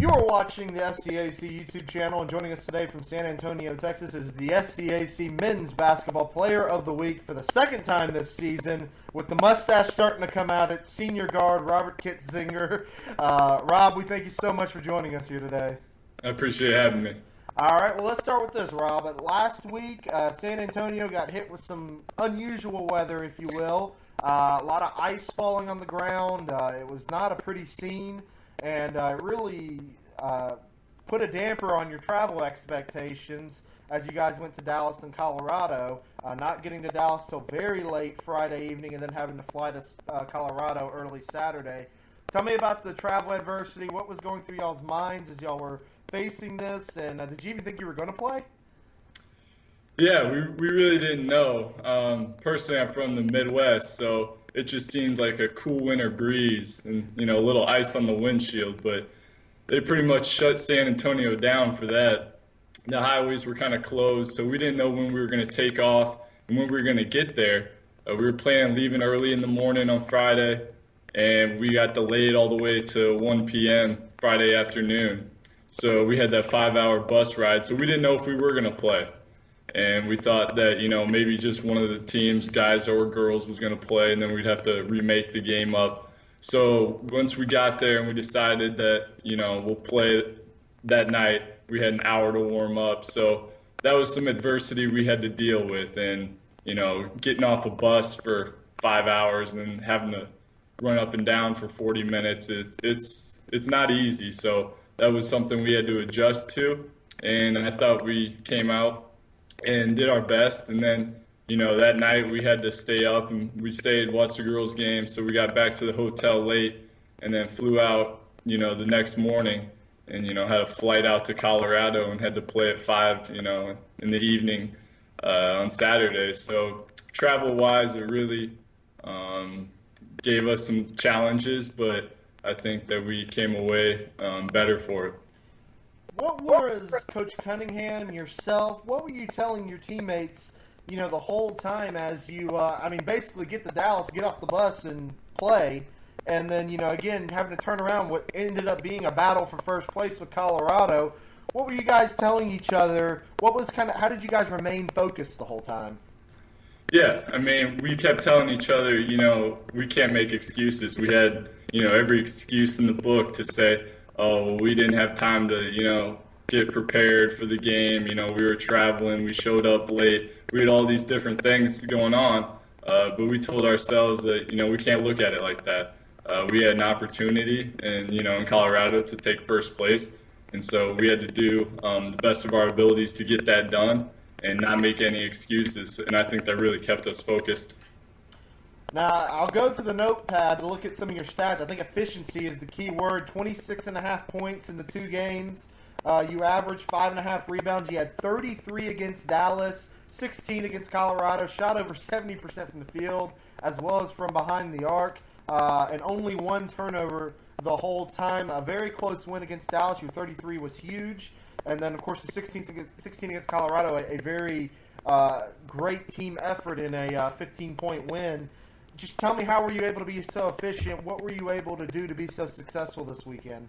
You are watching the SCAC YouTube channel, and joining us today from San Antonio, Texas is the SCAC Men's Basketball Player of the Week for the second time this season, with the mustache starting to come out. It's senior guard Robert Kitzinger. Rob, we thank you so much for joining us here today. I appreciate having me. All right, well, let's start with this, Rob. Last week, San Antonio got hit with some unusual weather, if you will. A lot of ice falling on the ground. It was not a pretty scene, and it really put a damper on your travel expectations as you guys went to Dallas and Colorado, not getting to Dallas till very late Friday evening and then having to fly to Colorado early Saturday. Tell me about the travel adversity. What was going through y'all's minds as y'all were facing this, and did you even think you were going to play? Yeah, we really didn't know. Personally, I'm from the Midwest, so it just seemed like a cool winter breeze and, a little ice on the windshield, but they pretty much shut San Antonio down for that. The highways were kind of closed, so we didn't know when we were going to take off and when we were going to get there. We were planning on leaving early in the morning on Friday, and we got delayed all the way to 1 p.m. Friday afternoon. So we had that 5-hour bus ride, so we didn't know if we were going to play. And we thought that, maybe just one of the teams, guys or girls, was going to play, and then we'd have to remake the game up. So once we got there and we decided that, we'll play that night, we had an hour to warm up. So that was some adversity we had to deal with. And, getting off a bus for 5 hours and then having to run up and down for 40 minutes, it's not easy. So that was something we had to adjust to. And I thought we came out and did our best. And then, that night we had to stay up and we stayed, watched the girls' game. So we got back to the hotel late and then flew out, the next morning and, had a flight out to Colorado and had to play at 5, in the evening on Saturday. So travel-wise, it really gave us some challenges, but I think that we came away better for it. What was Coach Cunningham, yourself, what were you telling your teammates, the whole time as you, basically get to Dallas, get off the bus and play, and then, again, having to turn around what ended up being a battle for first place with Colorado. What were you guys telling each other? How did you guys remain focused the whole time? Yeah, we kept telling each other, we can't make excuses. We had, every excuse in the book to say, oh, well, we didn't have time to, get prepared for the game. We were traveling. We showed up late. We had all these different things going on. But we told ourselves that, we can't look at it like that. We had an opportunity in Colorado to take first place. And so we had to do the best of our abilities to get that done and not make any excuses. And I think that really kept us focused. Now, I'll go to the notepad to look at some of your stats. I think efficiency is the key word. 26.5 points in the 2 games. You averaged 5.5 rebounds. You had 33 against Dallas, 16 against Colorado, shot over 70% from the field, as well as from behind the arc, and only 1 turnover the whole time. A very close win against Dallas. Your 33 was huge. And then, of course, the 16 against Colorado, a very great team effort in a 15-point win. Just tell me, how were you able to be so efficient? What were you able to do to be so successful this weekend?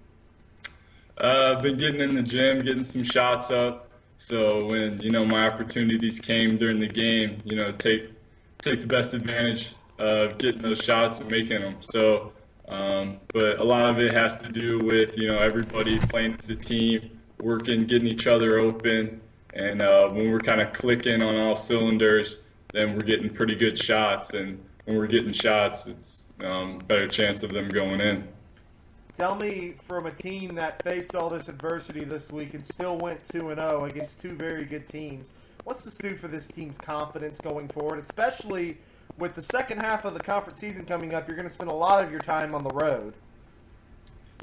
I've been getting in the gym, getting some shots up. So when, my opportunities came during the game, take the best advantage of getting those shots and making them. So, but a lot of it has to do with, everybody playing as a team, working, getting each other open. And when we're kind of clicking on all cylinders, then we're getting pretty good shots. And when we're getting shots, it's better chance of them going in. Tell me, from a team that faced all this adversity this week and still went 2-0 against 2 very good teams, what's this do for this team's confidence going forward, especially with the second half of the conference season coming up? You're going to spend a lot of your time on the road.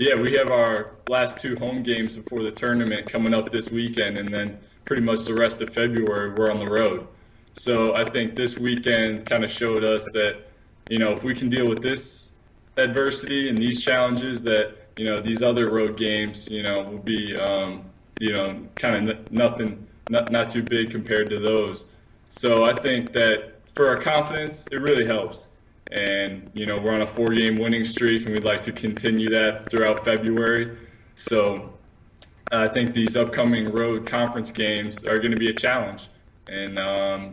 Yeah, we have our last 2 home games before the tournament coming up this weekend, and then pretty much the rest of February we're on the road. So I think this weekend kind of showed us that, if we can deal with this adversity and these challenges, that, these other road games, will be, kind of nothing, not too big compared to those. So I think that for our confidence, it really helps. And, we're on a 4-game winning streak, and we'd like to continue that throughout February. So I think these upcoming road conference games are going to be a challenge. And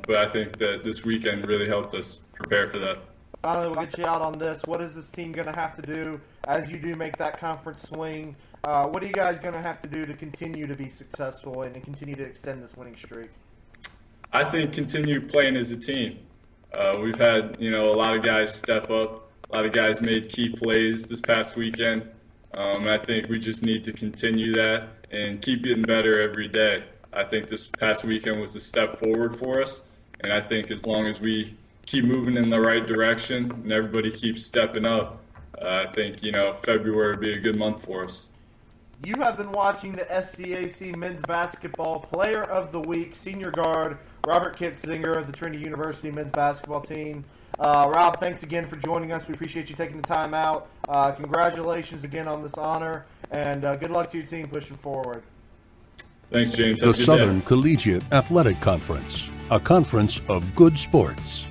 but I think that this weekend really helped us prepare for that. Finally, we'll get you out on this. What is this team going to have to do as you do make that conference swing? What are you guys going to have to do to continue to be successful and continue to extend this winning streak? I think continue playing as a team. We've had, a lot of guys step up. A lot of guys made key plays this past weekend. I think we just need to continue that and keep getting better every day. I think this past weekend was a step forward for us. And I think as long as we keep moving in the right direction and everybody keeps stepping up, I think, February will be a good month for us. You have been watching the SCAC Men's Basketball Player of the Week, senior guard Robert Kitzinger of the Trinity University men's basketball team. Rob, thanks again for joining us. We appreciate you taking the time out. Congratulations again on this honor, and good luck to your team pushing forward. Thanks, James. The Southern Collegiate Athletic Conference, a conference of good sports.